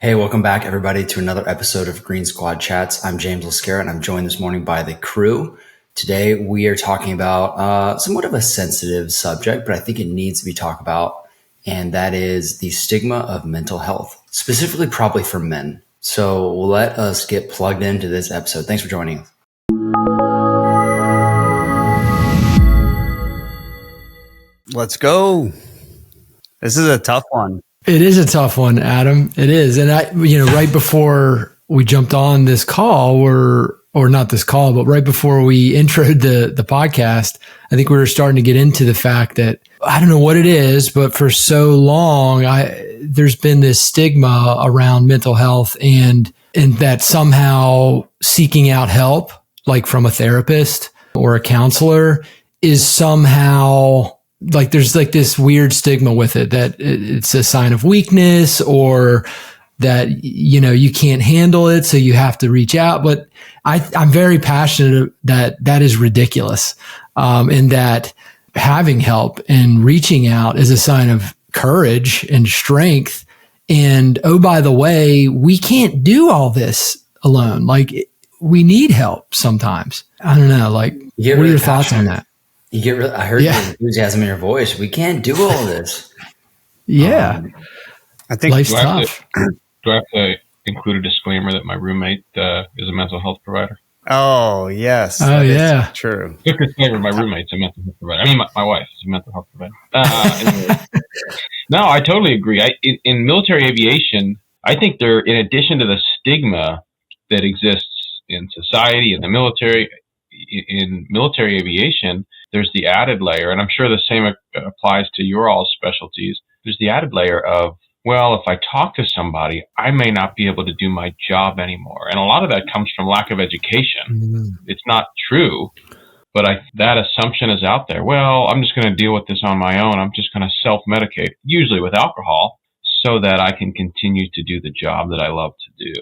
Hey, welcome back, everybody, to another episode of Green Squad Chats. I'm James Lascara, and I'm joined this morning by the crew. Today, we are talking about somewhat of a sensitive subject, but I think it needs to be talked about, and that is the stigma of mental health, specifically probably for men. So let us get plugged into this episode. Thanks for joining us. Let's go. This is a tough one. It is a tough one, Adam. It is. And right before we jumped on this call, or not this call, but right before we introed the podcast, I think we were starting to get into the fact that I don't know what it is, but for so long, there's been this stigma around mental health and that somehow seeking out help, like from a therapist or a counselor, is somehow like there's like this weird stigma with it that it's a sign of weakness or that, you can't handle it. So you have to reach out. But I'm very passionate that is ridiculous. And that having help and reaching out is a sign of courage and strength. And oh, by the way, we can't do all this alone. Like we need help sometimes. I don't know. Like, what are your thoughts on that? I heard the enthusiasm in your voice. We can't do all this. Yeah. I think life's tough. Do I have to include a disclaimer that my roommate is a mental health provider? Oh, yes. Oh, yeah. True. Just a disclaimer, my roommate's a mental health provider. I mean, my wife is a mental health provider. Anyway. No, I totally agree. In military aviation, I think in addition to the stigma that exists in society, in the military, in military aviation, there's the added layer, and I'm sure the same applies to your all's specialties. There's the added layer of, well, if I talk to somebody, I may not be able to do my job anymore. And a lot of that comes from lack of education. Mm-hmm. It's not true, but that assumption is out there. Well, I'm just going to deal with this on my own. I'm just going to self-medicate, usually with alcohol, so that I can continue to do the job that I love to do.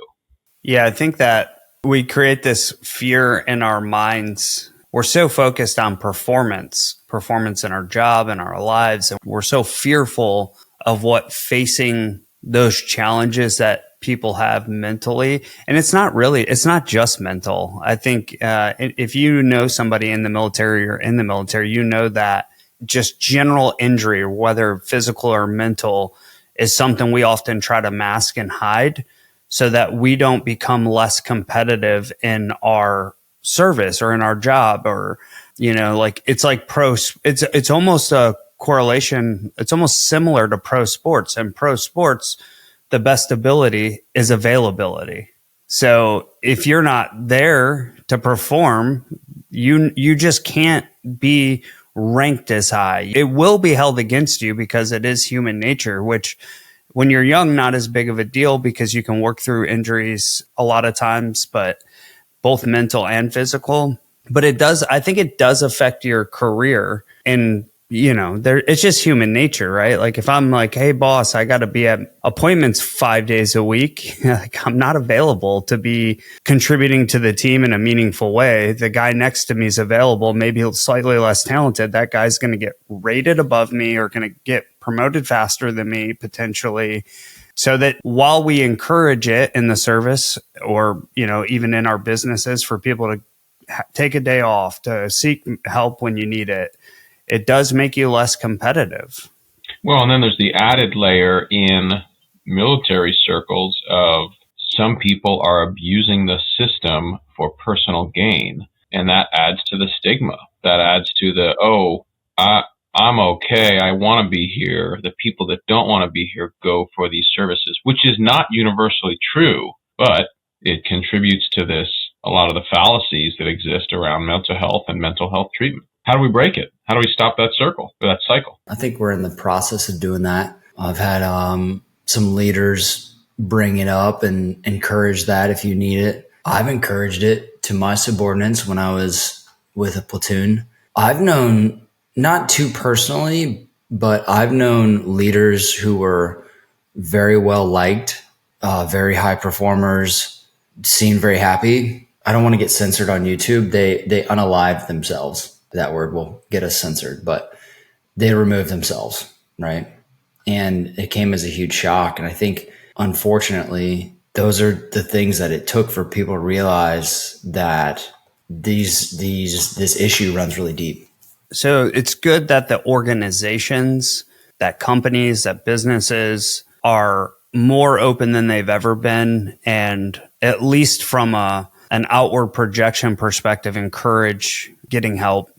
Yeah, I think that we create this fear in our minds. We're so focused on performance in our job and our lives. And we're so fearful of what facing those challenges that people have mentally. And it's not just mental. I think if you know somebody in the military or in the military, you know that just general injury, whether physical or mental, is something we often try to mask and hide so that we don't become less competitive in our service or in our job, or it's almost a correlation. It's almost similar to pro sports. And pro sports, the best ability is availability. So if you're not there to perform, you just can't be ranked as high. It will be held against you because it is human nature, which when you're young, not as big of a deal because you can work through injuries a lot of times, but both mental and physical. But I think it does affect your career. And, it's just human nature, right? Like if I'm like, hey, boss, I got to be at appointments 5 days a week. Like I'm not available to be contributing to the team in a meaningful way. The guy next to me is available, maybe slightly less talented. That guy's going to get rated above me or going to get promoted faster than me potentially. So that while we encourage it in the service or, even in our businesses for people to take a day off, to seek help when you need it, it does make you less competitive. Well, and then there's the added layer in military circles of some people are abusing the system for personal gain. And that adds to the stigma. That adds to I'm okay, I want to be here. The people that don't want to be here go for these services, which is not universally true, but it contributes to a lot of the fallacies that exist around mental health and mental health treatment. How do we break it? How do we stop that cycle? I think we're in the process of doing that. I've had some leaders bring it up and encourage that if you need it. I've encouraged it to my subordinates when I was with a platoon. I've known, not too personally, but I've known leaders who were very well liked, very high performers, seemed very happy. I don't want to get censored on YouTube. They unalived themselves. That word will get us censored, but they removed themselves, right? And it came as a huge shock. And I think unfortunately, those are the things that it took for people to realize that this issue runs really deep. So it's good that the organizations, that companies, that businesses are more open than they've ever been, and at least from an outward projection perspective, encourage getting help,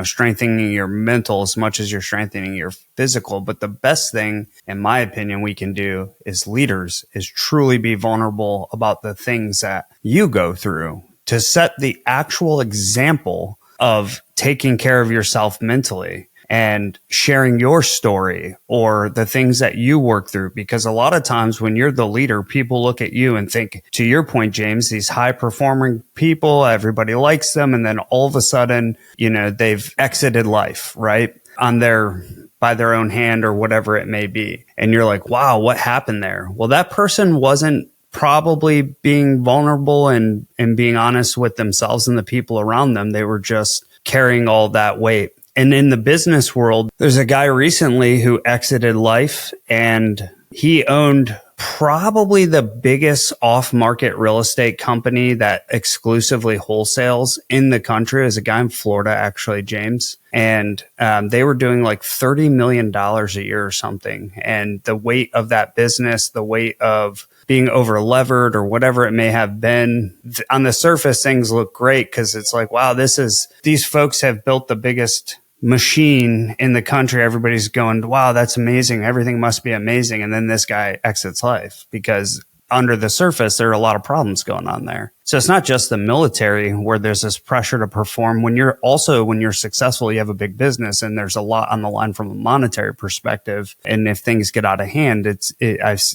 strengthening your mental as much as you're strengthening your physical. But the best thing, in my opinion, we can do as leaders is truly be vulnerable about the things that you go through, to set the actual example of taking care of yourself mentally and sharing your story or the things that you work through. Because a lot of times when you're the leader, people look at you and think, to your point, James, these high performing people, everybody likes them. And then all of a sudden, they've exited life, right? By their own hand or whatever it may be. And you're like, wow, what happened there? Well, that person wasn't probably being vulnerable and being honest with themselves and the people around them. They were just carrying all that weight. And in the business world, there's a guy recently who exited life, and he owned probably the biggest off-market real estate company that exclusively wholesales in the country. Is a guy in Florida, actually, James. And they were doing like $30 million a year or something. And the weight of that business, the weight of being over levered or whatever it may have been, on the surface, things look great because it's like, wow, these folks have built the biggest machine in the country. Everybody's going, wow, that's amazing. Everything must be amazing. And then this guy exits life because under the surface, there are a lot of problems going on there. So it's not just the military where there's this pressure to perform. When you're successful, you have a big business and there's a lot on the line from a monetary perspective. And if things get out of hand, this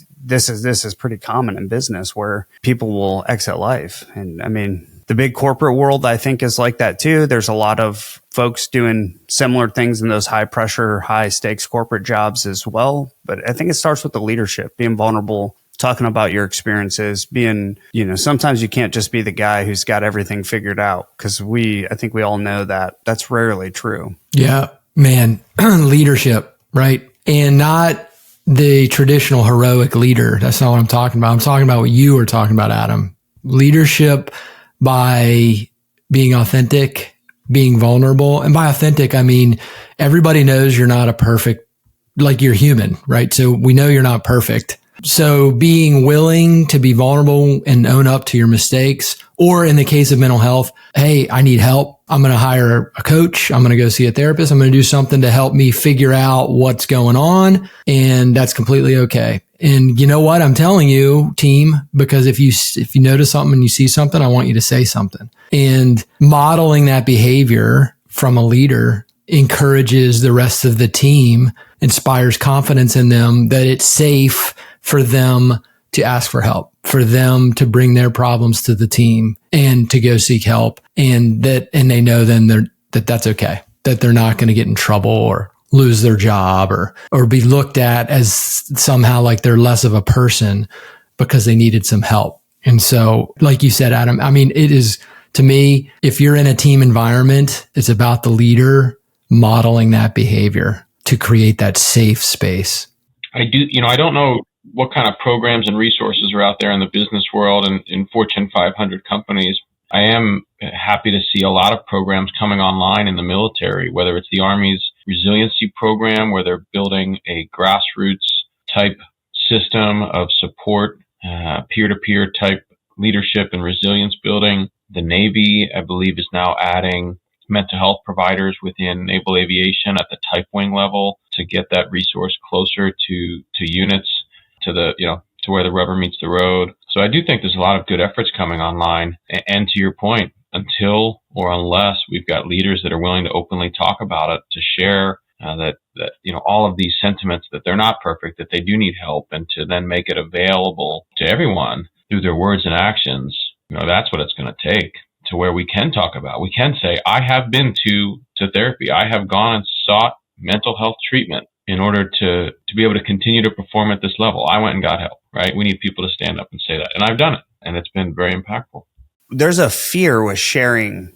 is pretty common in business where people will exit life. And I mean, the big corporate world, I think, is like that too. There's a lot of folks doing similar things in those high pressure, high stakes corporate jobs as well. But I think it starts with the leadership, being vulnerable, talking about your experiences, being, sometimes you can't just be the guy who's got everything figured out, because I think we all know that that's rarely true. Yeah, man, leadership, right? And not the traditional heroic leader. That's not what I'm talking about. I'm talking about what you were talking about, Adam. Leadership by being authentic, being vulnerable. And by authentic, I mean, everybody knows you're not you're human, right? So we know you're not perfect. So being willing to be vulnerable and own up to your mistakes, or in the case of mental health, hey, I need help. I'm going to hire a coach. I'm going to go see a therapist. I'm going to do something to help me figure out what's going on. And that's completely okay. And you know what? I'm telling you, team, because if you notice something and you see something, I want you to say something. And modeling that behavior from a leader encourages the rest of the team, inspires confidence in them that it's safe for them to ask for help, for them to bring their problems to the team and to go seek help. And they know then that's okay, that they're not going to get in trouble or lose their job or be looked at as somehow like they're less of a person because they needed some help. And so, like you said, Adam, I mean, it is, to me, if you're in a team environment, it's about the leader modeling that behavior to create that safe space. I don't know what kind of programs and resources are out there in the business world and in Fortune 500 companies. I am happy to see a lot of programs coming online in the military, whether it's the Army's resiliency program, where they're building a grassroots type system of support, peer-to-peer type leadership and resilience building. The Navy, I believe, is now adding mental health providers within naval aviation at the type wing level to get that resource closer to units, to where the rubber meets the road. So I do think there's a lot of good efforts coming online. And to your point, until or unless we've got leaders that are willing to openly talk about it, to share that all of these sentiments, that they're not perfect, that they do need help, and to then make it available to everyone through their words and actions, that's what it's going to take, to where we can talk about. We can say, I have been to therapy. I have gone and sought mental health treatment in order to be able to continue to perform at this level. I went and got help, right? We need people to stand up and say that. And I've done it, and it's been very impactful. There's a fear with sharing,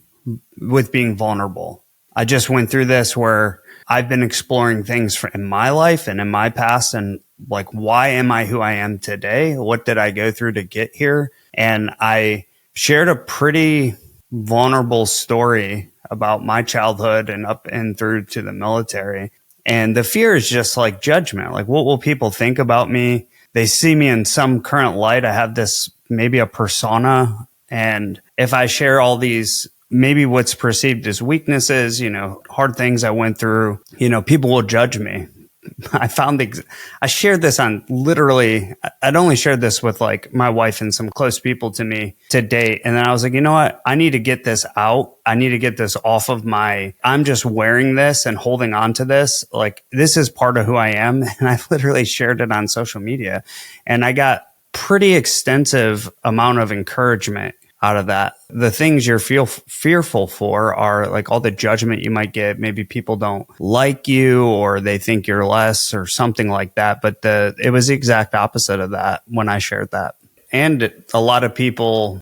with being vulnerable. I just went through this where I've been exploring things in my life and in my past, and like, why am I who I am today? What did I go through to get here? And I shared a pretty vulnerable story about my childhood and up and through to the military. And the fear is just like judgment. Like, what will people think about me? They see me in some current light. I have this, maybe a persona. And if I share all these, maybe what's perceived as weaknesses, hard things I went through, people will judge me. I shared this on literally, I'd only shared this with like my wife and some close people to me to date. And then I was like, you know what? I need to get this out. I need to get this off of I'm just wearing this and holding on to this. Like, this is part of who I am. And I literally shared it on social media, and I got pretty extensive amount of encouragement out of that. The things you're fearful for are like all the judgment you might get. Maybe people don't like you, or they think you're less, or something like that. But it was the exact opposite of that when I shared that. And a lot of people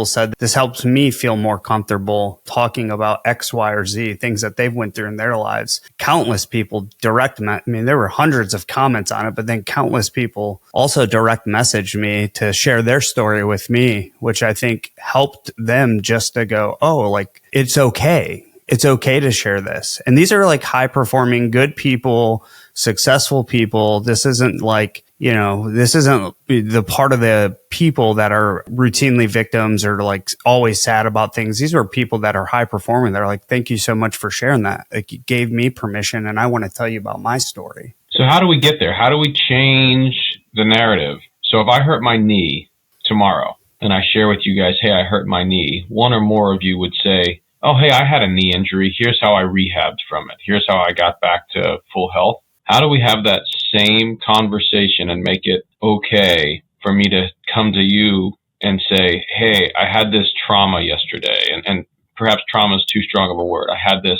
said this helps me feel more comfortable talking about X, Y, or Z, things that they've went through in their lives. Countless people there were hundreds of comments on it, but then countless people also direct messaged me to share their story with me, which I think helped them just to go, oh, like, it's okay. It's okay to share this. And these are like high performing, good people, successful people. This isn't like, this isn't the part of the people that are routinely victims or like always sad about things. These are people that are high performing. They're like, thank you so much for sharing that. Like, you gave me permission, and I want to tell you about my story. So how do we get there? How do we change the narrative? So if I hurt my knee tomorrow and I share with you guys, hey, I hurt my knee, one or more of you would say, oh, hey, I had a knee injury. Here's how I rehabbed from it. Here's how I got back to full health. How do we have that same conversation and make it okay for me to come to you and say, hey, I had this trauma yesterday, and perhaps trauma is too strong of a word. I had this,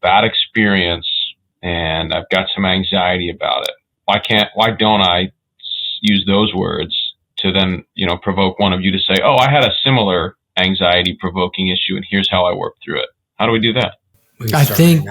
bad experience, and I've got some anxiety about it. Why don't I use those words to then, provoke one of you to say, oh, I had a similar anxiety provoking issue, and here's how I worked through it. How do we do that? I think,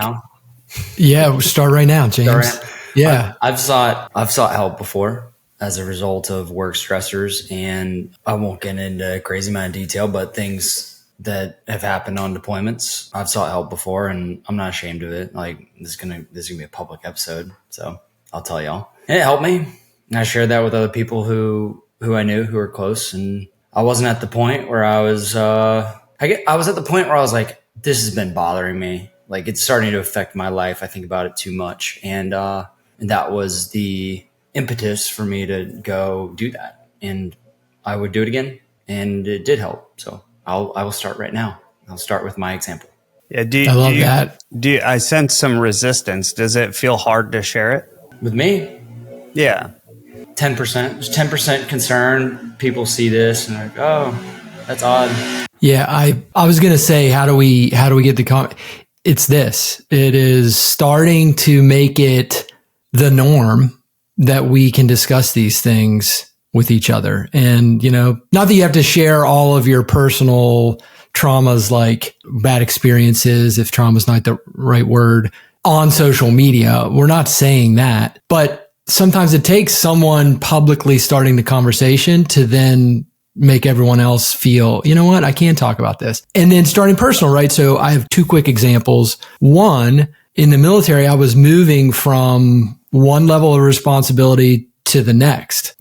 yeah, we'll start right now, James. Yeah. I've sought help before as a result of work stressors, and I won't get into crazy amount of detail, but things that have happened on deployments, I've sought help before, and I'm not ashamed of it. Like, this is gonna be a public episode, so I'll tell y'all. And it helped me. And I shared that with other people who I knew, who were close, and I wasn't at the point where I was at the point where I was like, this has been bothering me. Like, it's starting to affect my life. I think about it too much. And that was the impetus for me to go do that. And I would do it again. And it did help. So I will start right now. I'll start with my example. Yeah. I love that. I sense some resistance. Does it feel hard to share it? With me? Yeah. 10%. There's 10% concern. People see this and they're like, oh, that's odd. Yeah. I was going to say, how do we get the comment? It's this. It is starting to make it the norm that we can discuss these things with each other. And, not that you have to share all of your personal traumas, like bad experiences, if trauma is not the right word, on social media. We're not saying that. But sometimes it takes someone publicly starting the conversation to then make everyone else feel, you know what, I can talk about this. And then starting personal, right? So I have two quick examples. One, in the military, I was moving from one level of responsibility to the next,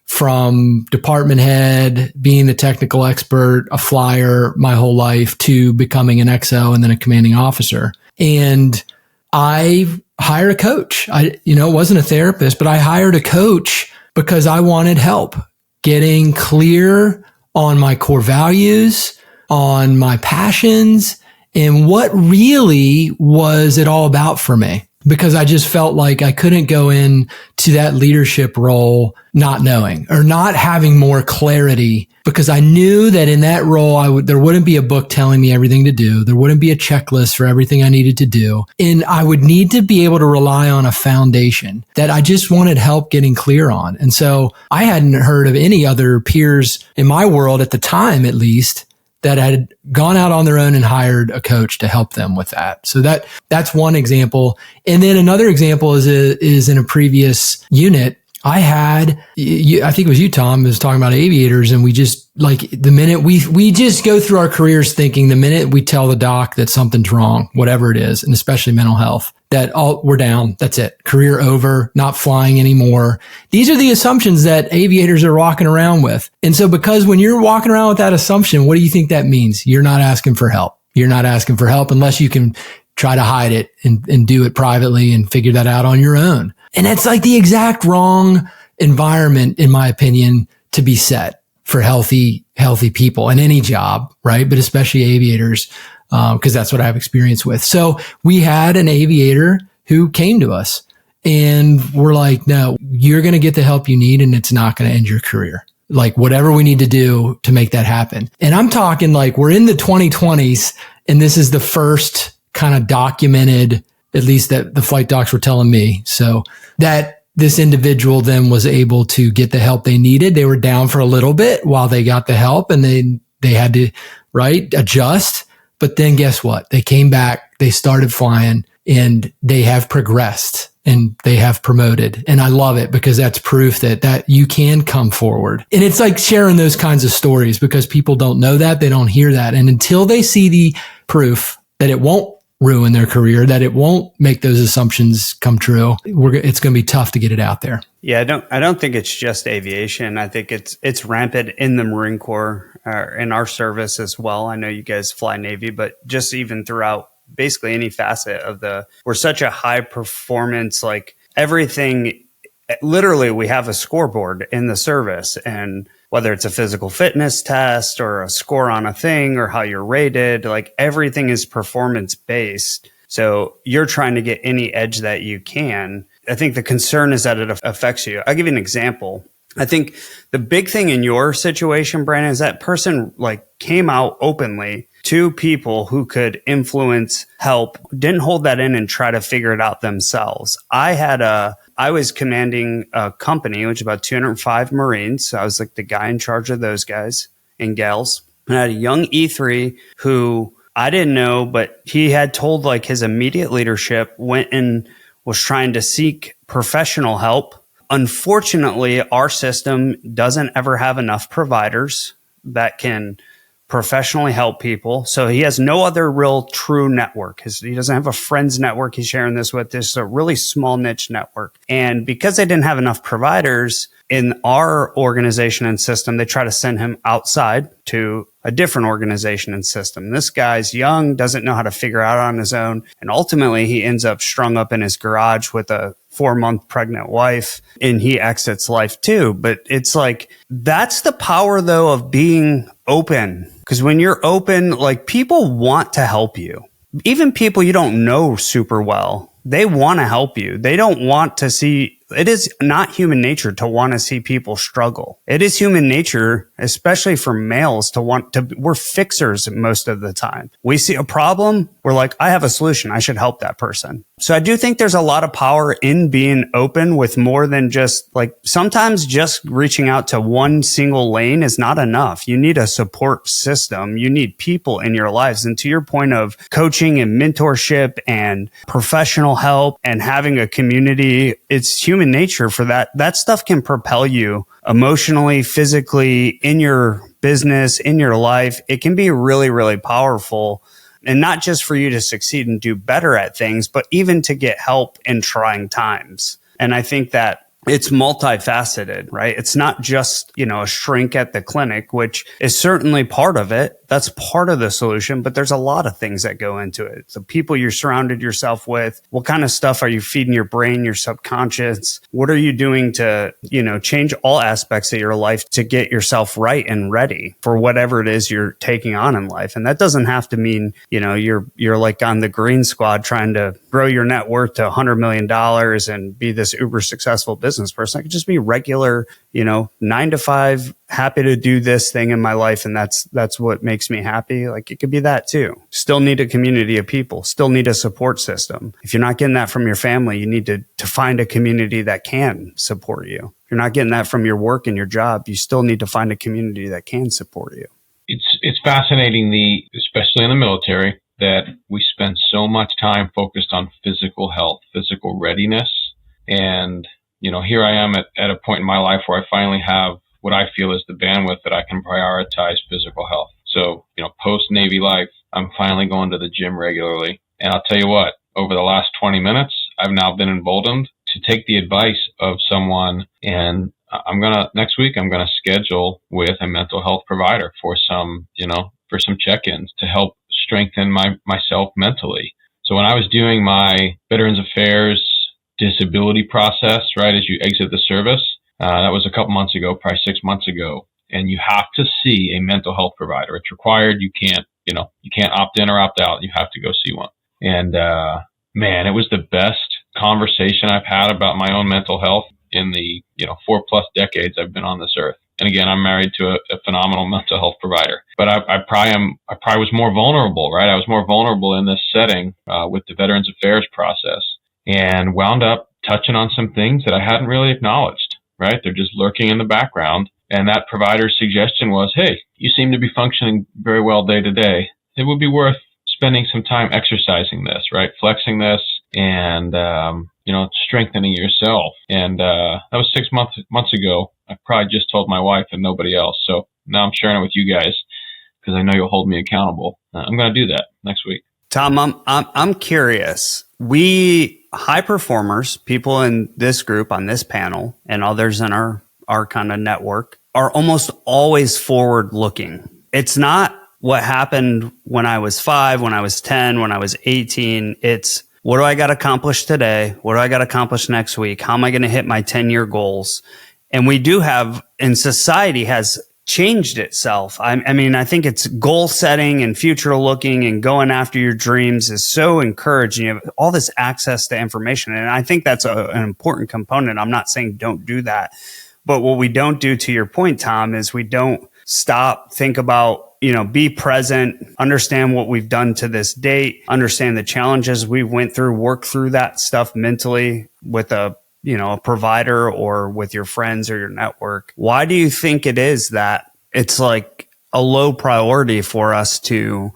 from department head, being the technical expert, a flyer my whole life, to becoming an XO and then a commanding officer. And I hired a coach. It wasn't a therapist, but I hired a coach because I wanted help getting clear on my core values, on my passions, and what really was it all about for me. Because I just felt like I couldn't go in to that leadership role not knowing or not having more clarity, because I knew that in that role, there wouldn't be a book telling me everything to do. There wouldn't be a checklist for everything I needed to do. And I would need to be able to rely on a foundation that I just wanted help getting clear on. And so I hadn't heard of any other peers in my world at the time, at least, that had gone out on their own and hired a coach to help them with that. So that's one example. And then another example is in a previous unit. I had, I think it was you, Tom, was talking about aviators, and we just like the minute we just go through our careers thinking the minute we tell the doc that something's wrong, whatever it is, and especially mental health, that we're down. That's it. Career over, not flying anymore. These are the assumptions that aviators are walking around with. And so because when you're walking around with that assumption, what do you think that means? You're not asking for help. You're not asking for help unless you can try to hide it and do it privately and figure that out on your own. And it's like the exact wrong environment, in my opinion, to be set for healthy people in any job, right? But especially aviators, because that's what I have experience with. So we had an aviator who came to us and we're like, no, you're going to get the help you need and it's not going to end your career. Like whatever we need to do to make that happen. And I'm talking like we're in the 2020s and this is the first kind of documented, at least that the flight docs were telling me. So that this individual then was able to get the help they needed. They were down for a little bit while they got the help and they had to, adjust. But then guess what? They came back, they started flying and they have progressed and they have promoted. And I love it because that's proof that you can come forward. And it's like sharing those kinds of stories because people don't know that, they don't hear that. And until they see the proof that it won't ruin their career, that it won't make those assumptions come true, it's going to be tough to get it out there. Yeah, I don't think it's just aviation. I think it's rampant in the Marine Corps, in our service as well. I know you guys fly Navy, but just even throughout basically any facet of we're such a high performance, like everything, literally we have a scoreboard in the service, and whether it's a physical fitness test or a score on a thing or how you're rated, like everything is performance based. So you're trying to get any edge that you can. I think the concern is that it affects you. I'll give you an example. I think the big thing in your situation, Brandon, is that person like came out openly to people who could influence, help, didn't hold that in and try to figure it out themselves. I was commanding a company, which is about 205 Marines. So I was like the guy in charge of those guys and gals. And I had a young E3 who I didn't know, but he had told like his immediate leadership, went and was trying to seek professional help. Unfortunately, our system doesn't ever have enough providers that can professionally help people. So he has no other real true network. He doesn't have a friends network he's sharing this with. This is a really small niche network. And because they didn't have enough providers in our organization and system, they try to send him outside to a different organization and system. This guy's young, doesn't know how to figure out on his own. And ultimately he ends up strung up in his garage with a 4-month pregnant wife, and he exits life too. But it's like, that's the power though of being open. Because when you're open, like people want to help you. Even people you don't know super well, they want to help you. They don't want to see, it is not human nature to want to see people struggle. It is human nature, especially for males, we're fixers most of the time. We see a problem, we're like, I have a solution, I should help that person. So I do think there's a lot of power in being open with more than just like, sometimes just reaching out to one single lane is not enough. You need a support system. You need people in your lives. And to your point of coaching and mentorship and professional help and having a community, it's human nature for that. That stuff can propel you emotionally, physically, in your business, in your life. It can be really, really powerful. And not just for you to succeed and do better at things, but even to get help in trying times. And I think that it's multifaceted, right? It's not just, a shrink at the clinic, which is certainly part of it. That's part of the solution, but there's a lot of things that go into it. The people you're surrounded yourself with, what kind of stuff are you feeding your brain, your subconscious? What are you doing to, change all aspects of your life to get yourself right and ready for whatever it is you're taking on in life? And that doesn't have to mean, you're like on the green squad trying to grow your net worth to $100 million and be this uber successful business person. I could just be regular, 9 to 5, happy to do this thing in my life. And that's what makes me happy. Like it could be that too. Still need a community of people, still need a support system. If you're not getting that from your family, you need to find a community that can support you. If you're not getting that from your work and your job, you still need to find a community that can support you. It's fascinating, especially in the military, that we spend so much time focused on physical health, physical readiness. And, here I am at a point in my life where I finally have what I feel is the bandwidth that I can prioritize physical health. So, post Navy life, I'm finally going to the gym regularly. And I'll tell you what, over the last 20 minutes, I've now been emboldened to take the advice of someone, and next week, I'm going to schedule with a mental health provider for some check-ins to help strengthen myself mentally. So when I was doing my Veterans Affairs disability process, right, as you exit the service, that was a couple months ago, probably 6 months ago. And you have to see a mental health provider. It's required. You can't opt in or opt out. You have to go see one. And, man, it was the best conversation I've had about my own mental health in the 4+ decades I've been on this earth. And again, I'm married to a phenomenal mental health provider. But I probably was more vulnerable, right? I was more vulnerable in this setting with the Veterans Affairs process, and wound up touching on some things that I hadn't really acknowledged, right? They're just lurking in the background. And that provider's suggestion was, hey, you seem to be functioning very well day to day. It would be worth spending some time exercising this, right? Flexing this and, strengthening yourself. And that was 6 months ago. I probably just told my wife and nobody else. So now I'm sharing it with you guys because I know you'll hold me accountable. I'm going to do that next week. Tom, I'm curious. We high performers, people in this group on this panel and others in our kind of network, are almost always forward looking. It's not what happened when I was 5, when I was 10, when I was 18. It's what do I got to accomplish today? What do I got to accomplish next week? How am I going to hit my 10-year goals? And we do have, and society has changed itself. I mean, I think it's goal setting and future looking and going after your dreams is so encouraging. You have all this access to information. And I think that's an important component. I'm not saying don't do that. But what we don't do, to your point, Tom, is we don't stop, think about, be present, understand what we've done to this date, understand the challenges we went through, work through that stuff mentally with a provider or with your friends or your network. Why do you think it is that it's like a low priority for us to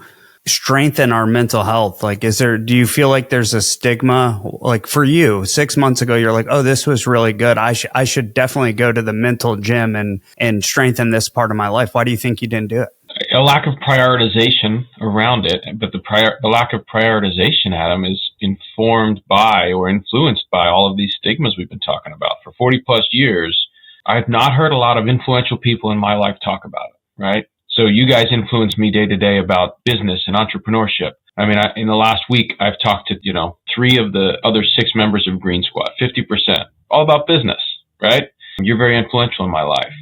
strengthen our mental health? Like, do you feel like there's a stigma? Like for you, 6 months ago, you're like, oh, this was really good. I should definitely go to the mental gym and strengthen this part of my life. Why do you think you didn't do it? A lack of prioritization around it, but the lack of prioritization, Adam, is informed by or influenced by all of these stigmas we've been talking about. For 40+ years, I've not heard a lot of influential people in my life talk about it, right? So you guys influence me day to day about business and entrepreneurship. I mean, in the last week, I've talked to, 3 of the other 6 members of Green Squad, 50%, all about business, right? You're very influential in my life.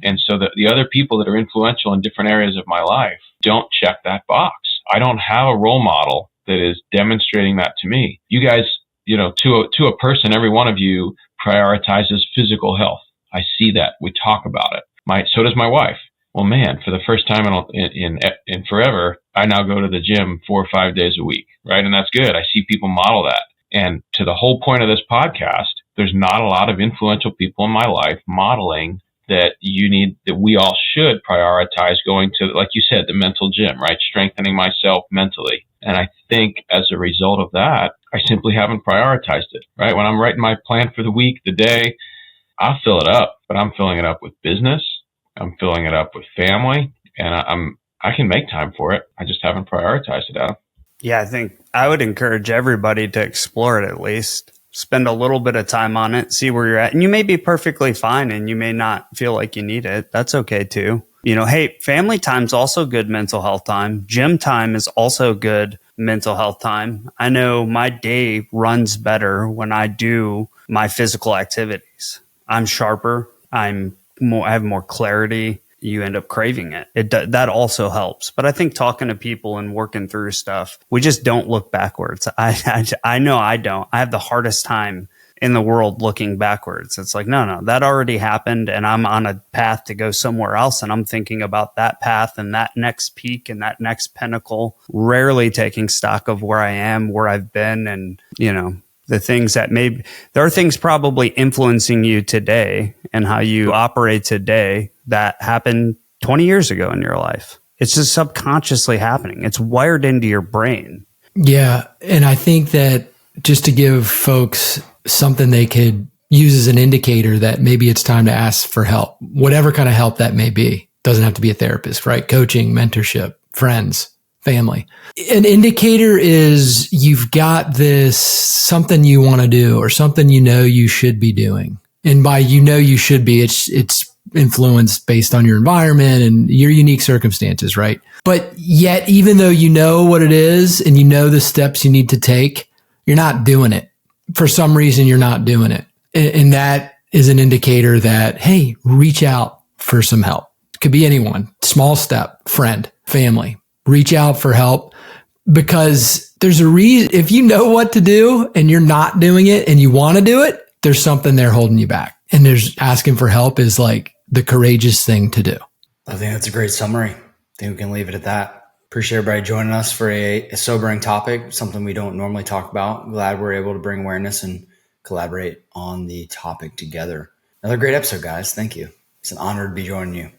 And so the other people that are influential in different areas of my life don't check that box. I don't have a role model that is demonstrating that to me. You guys, to a person, every one of you prioritizes physical health. I see that. We talk about it. So does my wife. Well, man, for the first time in forever, I now go to the gym 4 or 5 days a week, right? And that's good. I see people model that. And to the whole point of this podcast, there's not a lot of influential people in my life modeling that we all should prioritize going to, like you said, the mental gym, right? Strengthening myself mentally. And I think as a result of that, I simply haven't prioritized it, right? When I'm writing my plan for the week, the day, I'll fill it up, but I'm filling it up with business. I'm filling it up with family, and I can make time for it. I just haven't prioritized it, Adam. Yeah, I think I would encourage everybody to explore it at least. Spend a little bit of time on it, see where you're at. And you may be perfectly fine and you may not feel like you need it. That's okay too. Hey, family time's also good mental health time. Gym time is also good mental health time. I know my day runs better when I do my physical activities. I'm sharper. I have more clarity. You end up craving it. That also helps. But I think talking to people and working through stuff, we just don't look backwards. I know I don't. I have the hardest time in the world looking backwards. It's like, no, that already happened and I'm on a path to go somewhere else. And I'm thinking about that path and that next peak and that next pinnacle, rarely taking stock of where I am, where I've been. And, the things that there are things probably influencing you today and how you operate today that happened 20 years ago in your life. It's just subconsciously happening. It's wired into your brain. Yeah. And I think that just to give folks something they could use as an indicator that maybe it's time to ask for help, whatever kind of help that may be. Doesn't have to be a therapist, right? Coaching, mentorship, friends, family. An indicator is you've got this something you want to do or something you should be doing. And by you should be, it's influenced based on your environment and your unique circumstances, right? But yet, even though you know what it is and you know the steps you need to take, you're not doing it. For some reason, you're not doing it. And that is an indicator that, hey, reach out for some help. It could be anyone, small step, friend, family, reach out for help, because there's a reason. If you know what to do and you're not doing it and you want to do it, there's something there holding you back. And there's asking for help is like the courageous thing to do. I think that's a great summary. I think we can leave it at that. Appreciate everybody joining us for a sobering topic, something we don't normally talk about. Glad we're able to bring awareness and collaborate on the topic together. Another great episode, guys. Thank you. It's an honor to be joining you.